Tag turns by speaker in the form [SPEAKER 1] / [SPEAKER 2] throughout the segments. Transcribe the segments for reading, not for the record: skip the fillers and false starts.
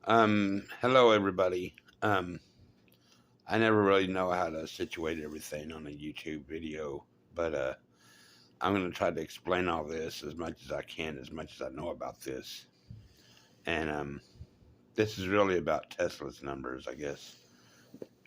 [SPEAKER 1] Hello everybody. I never really know how to situate everything on a YouTube video, but I'm going to try to explain all this as much as I can, as much as I know about this. And this is really about Tesla's numbers, I guess.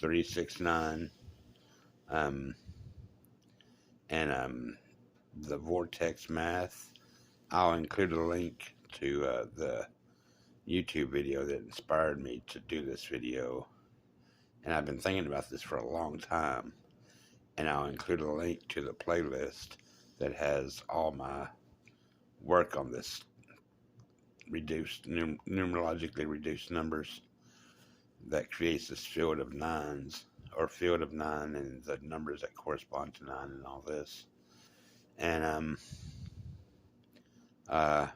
[SPEAKER 1] 369, um, and the vortex math. I'll include a link to the YouTube video that inspired me to do this video. And I've been thinking about this for a long time. And I'll include a link to the playlist that has all my work on this numerologically reduced numbers that creates this field of nines, or field of nine, and the numbers that correspond to nine and all this. And uh,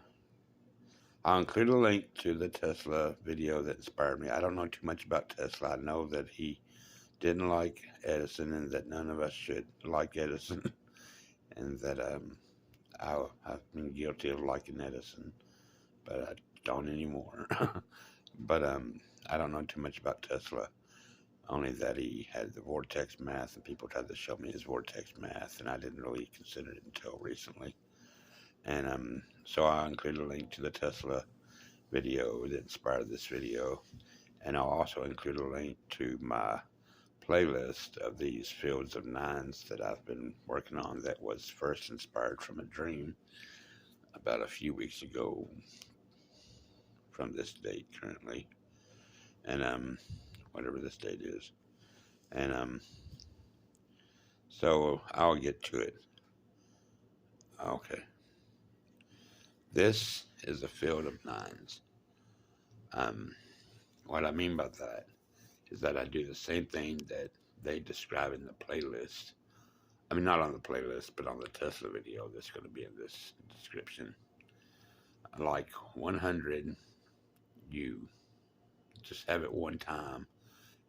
[SPEAKER 1] I'll include a link to the Tesla video that inspired me. I don't know too much about Tesla. I know that he didn't like Edison, and that none of us should like Edison, and that I've been guilty of liking Edison, but I don't anymore. But I don't know too much about Tesla. Only that he had the vortex math, and people tried to show me his vortex math, and I didn't really consider it until recently. And so I include a link to the Tesla video that inspired this video, and I'll also include a link to my playlist of these fields of nines that I've been working on, that was first inspired from a dream about a few weeks ago from this date currently, and whatever this date is. And so I'll get to it. Okay, this is a field of nines. um what I mean by that is that I do the same thing that they describe in the playlist. I mean, not on the playlist, but on the Tesla video that's going to be in this description. Like 100, you just have it one time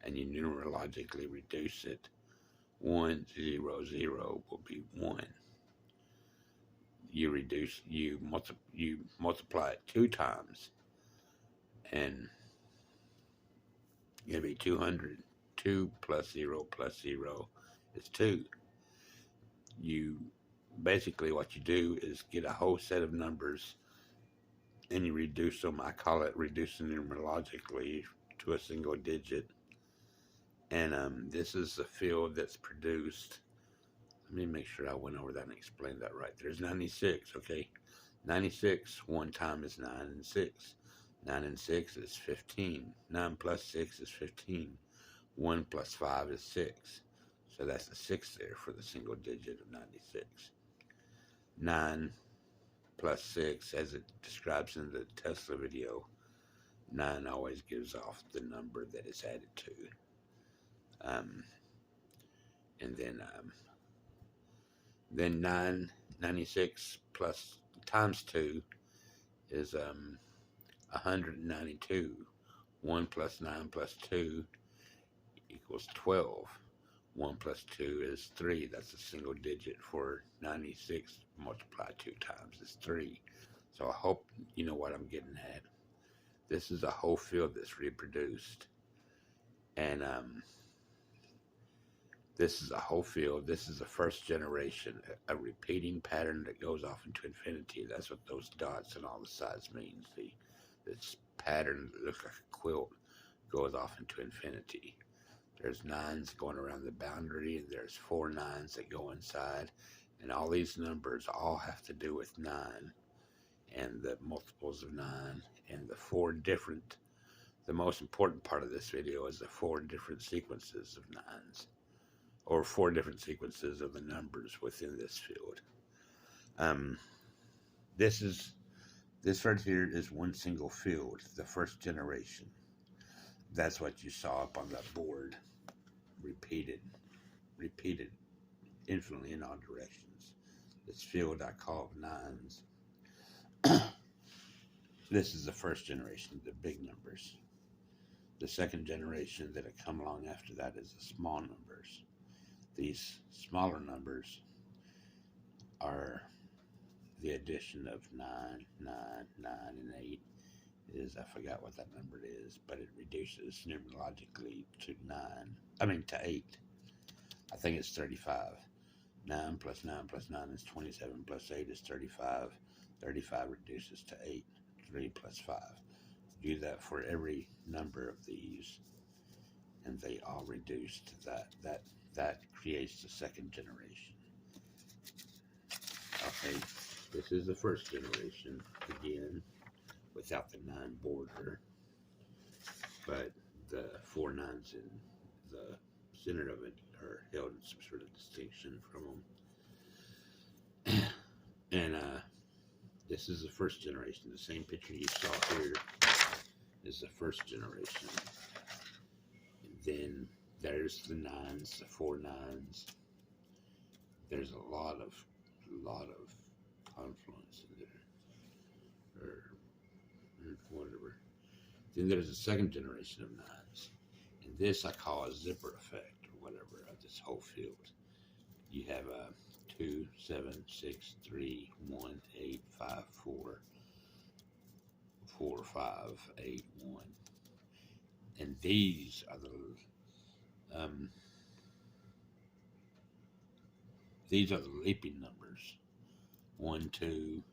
[SPEAKER 1] and you numerologically reduce it. 100 will be 1. You multiply it 2 times, and it'll be 200. 2 plus 0 plus 0 is 2. You basically, what you do is get a whole set of numbers and you reduce them. I call it reducing numerologically to a single digit. And this is a field that's produced. Let me make sure I went over that and explained that right. There's 96, okay? 96, one time is 9 and 6. 9 and 6 is 15. 9 plus 6 is 15. 1 plus 5 is 6. So that's a 6 there for the single digit of 96. 9 plus 6, as it describes in the Tesla video, 9 always gives off the number that it's added to. And then 96 plus times 2 is 192. 1 plus 9 plus 2 equals 12. 1 plus 2 is 3. That's a single digit for 96. Multiplied 2 times is 3. So I hope you know what I'm getting at. This is a whole field that's reproduced. And this is a whole field. This is a first generation, a repeating pattern that goes off into infinity. That's what those dots on all the sides means. This pattern that looks like a quilt goes off into infinity. There's nines going around the boundary, and there's 4 nines that go inside. And all these numbers all have to do with 9 and the multiples of 9 and the 4 different. The most important part of this video is the 4 different sequences of nines, or 4 different sequences of the numbers within this field. This right here is one single field, the first generation. That's what you saw up on that board, repeated infinitely in all directions. This field I call nines. This is the first generation, the big numbers. The second generation that have come along after that is the small numbers. These smaller numbers are the addition of 9, 9, 9, and 8, is, I forgot what that number is, but it reduces numerologically to 8. I think it's 35. 9 plus 9 plus 9 is 27, plus 8 is 35. 35 reduces to 8. 3 plus 5. Do that for every number of these, and they all reduce to that. That creates the second generation. Okay, this is the first generation, again, without the 9 border, but the 4 9s in the center of it are held in some sort of distinction from them. And this is the first generation. The same picture you saw here is the first generation. And then there's the 9s, the 4 9s. There's a lot of confluence in there, or whatever. Then there's a second generation of 9s, and this I call a zipper effect, or whatever, of this whole field. You have a 2, 7, 6, 3, 1, 8, 5, 4, 4, 5, 8, 1, and these are the leaping numbers. 1, 2,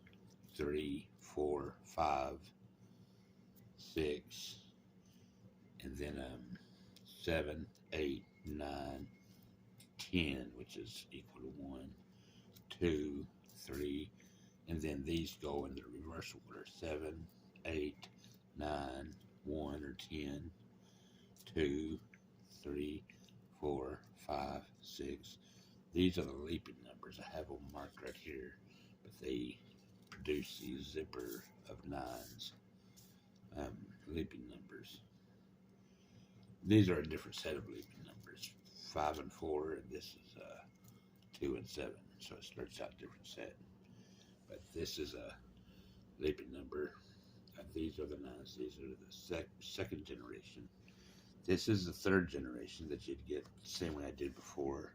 [SPEAKER 1] 3, 4, 5, 6, and then 7, 8, 9, 10, which is equal to 1, 2, 3, and then these go in the reverse order. 7, 8, 9, 1 or 10, 2, 3, 4, 5, 6. These are the leaping numbers. I have them marked right here, but they produce these zipper of 9s, leaping numbers. These are a different set of leaping numbers, 5 and 4, and this is 2 and 7, so it starts out different set. But this is a leaping number. These are the 9s. These are the second generation. This is the third generation that you'd get the same way I did before.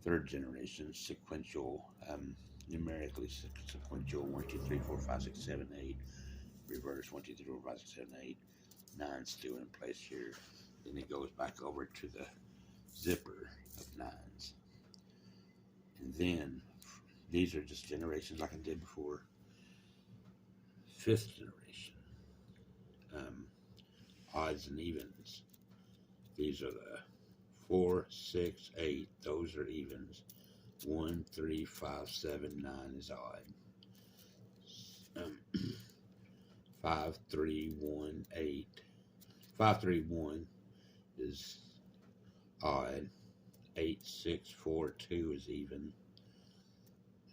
[SPEAKER 1] Third generation, sequential, numerically sequential, 1, 2, 3, 4, 5, 6, 7, 8. Reverse, 1, 2, 3, 4, 5, 6, 7, 8. 9 still in place here. Then it goes back over to the zipper of 9s. And then these are just generations like I did before. Fifth generation, odds and evens. These are the 4, 6, 8. Those are evens. 1, 3, 5, 7, 9 is odd. 5, 3, 1, 8. 5, 3, 1 is odd. 8, 6, 4, 2 is even.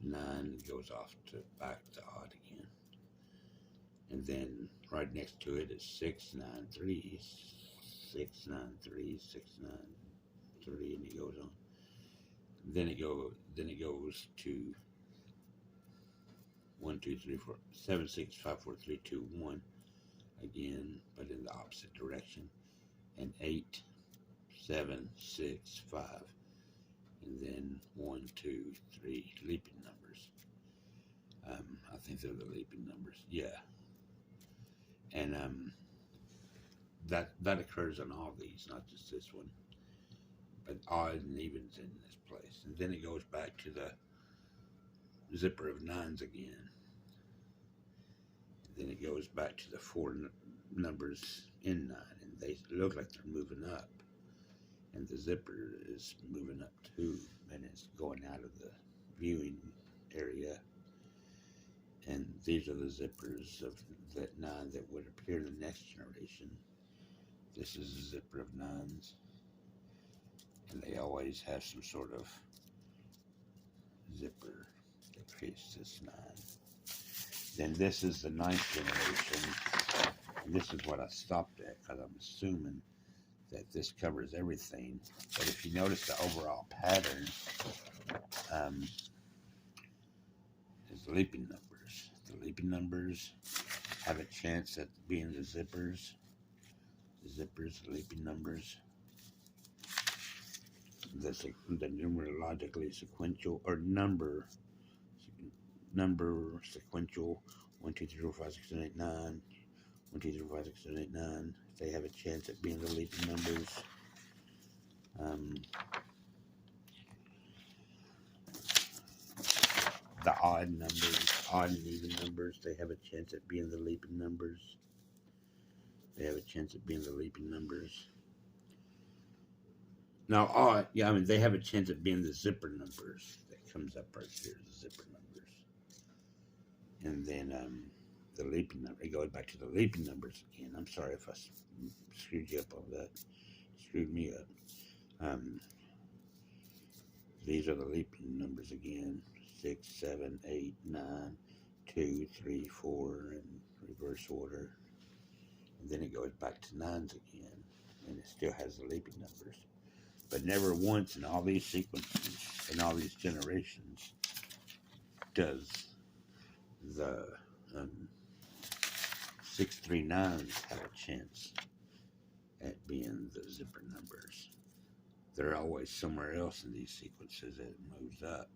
[SPEAKER 1] 9 goes off to back to odd again. And then right next to it is 6, 9, 3, 6, 9, 3, 6, 9, 3, and it goes on. Then it goes to 1, 2, 3, 4, 7, 6, 5, 4, 3, 2, 1 again, but in the opposite direction. And 8, 7, 6, 5, and then 1, 2, 3 leaping numbers. I think they're the leaping numbers. Yeah. And that occurs on all these, not just this one, but odd and evens in this place. And then it goes back to the zipper of 9s again. And then it goes back to the 4 numbers in 9, and they look like they're moving up. And the zipper is moving up too, and it's going out of the viewing area. And these are the zippers of that 9 that would appear in the next generation. This is a zipper of 9s, and they always have some sort of zipper that creates this 9. Then this is the 9th generation, and this is what I stopped at, because I'm assuming that this covers everything. But if you notice the overall pattern, is the leaping numbers. The leaping numbers have a chance at being the zippers. The leaping numbers. The numerologically sequential, or number sequential, 1, 2, 3, 4, 5, 6, 7, 8, 9. 1, 2, 3, 4, 5, 6, 7, 8, 9. They have a chance at being the leaping numbers. The odd numbers, odd and even numbers, they have a chance at being the leaping numbers. They have a chance at being the leaping numbers. Now, odd, yeah, I mean, they have a chance at being the zipper numbers. That comes up right here, the zipper numbers. And then the leaping number, it goes back to the leaping numbers again. I'm sorry if I screwed you up on that. Screwed me up. These are the leaping numbers again. 6, 7, 8, 9, 2, 3, 4, in reverse order. And then it goes back to 9s again. And it still has the leaping numbers. But never once in all these sequences, in all these generations, does the 639s have a chance at being the zipper numbers. They're always somewhere else in these sequences that it moves up.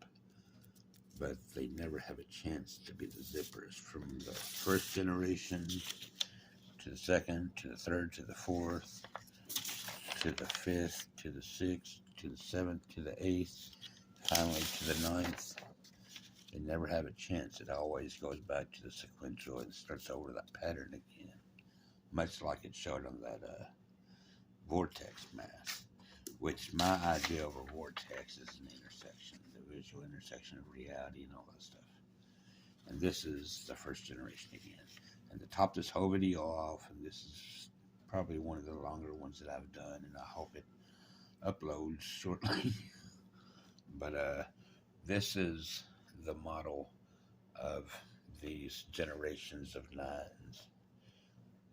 [SPEAKER 1] But they never have a chance to be the zippers. From the first generation to the second, to the third, to the fourth, to the fifth, to the sixth, to the seventh, to the eighth, finally to the ninth. They never have a chance. It always goes back to the sequential and starts over that pattern again. Much like it showed on that vortex math, which my idea of a vortex is an intersection, the visual intersection of reality and all that stuff. And this is the first generation again. And to top this whole video off, and this is probably one of the longer ones that I've done, and I hope it uploads shortly. But this is the model of these generations of nines.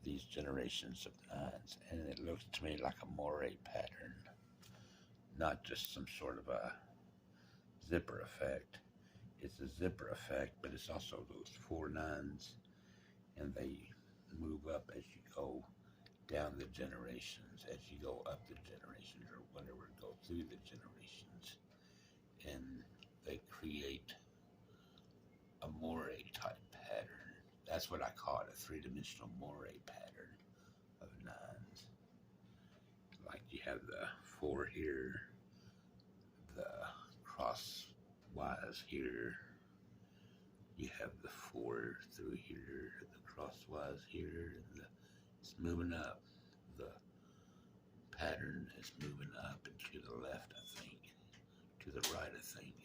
[SPEAKER 1] These generations of nines. And it looks to me like a Moire pattern. Not just some sort of a zipper effect. It's a zipper effect, but it's also those 4 nines. And they move up as you go down the generations, as you go up the generations, or whatever, go through the generations. And they create a Moire type pattern. That's what I call it, a 3-dimensional Moire pattern of nines. Like you have the 4 here, the crosswise here, you have the 4 through here, the crosswise here, and it's moving up. The pattern is moving up and to the left, I think, to the right, I think.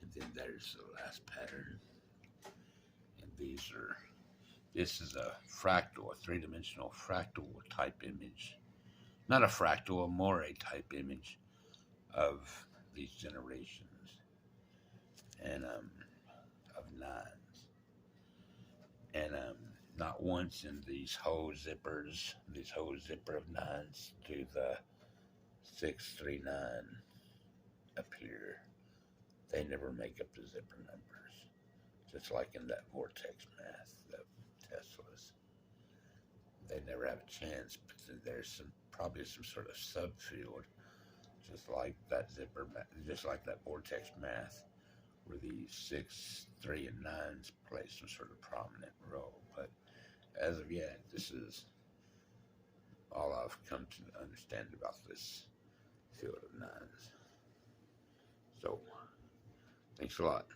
[SPEAKER 1] And then there's the last pattern. And this is a fractal, a 3-dimensional fractal type image. Not a fractal, a Moire type image of these generations and of nines. And not once in these whole zippers, this whole zipper of nines, do the 639 appear. They never make up the zipper numbers. Just like in that vortex math, the Teslas. They never have a chance, but there's probably some sort of subfield, just like that zipper, just like that vortex math, where these 6, 3, and 9s play some sort of prominent role. But as of yet, this is all I've come to understand about this field of nines. So, thanks a lot.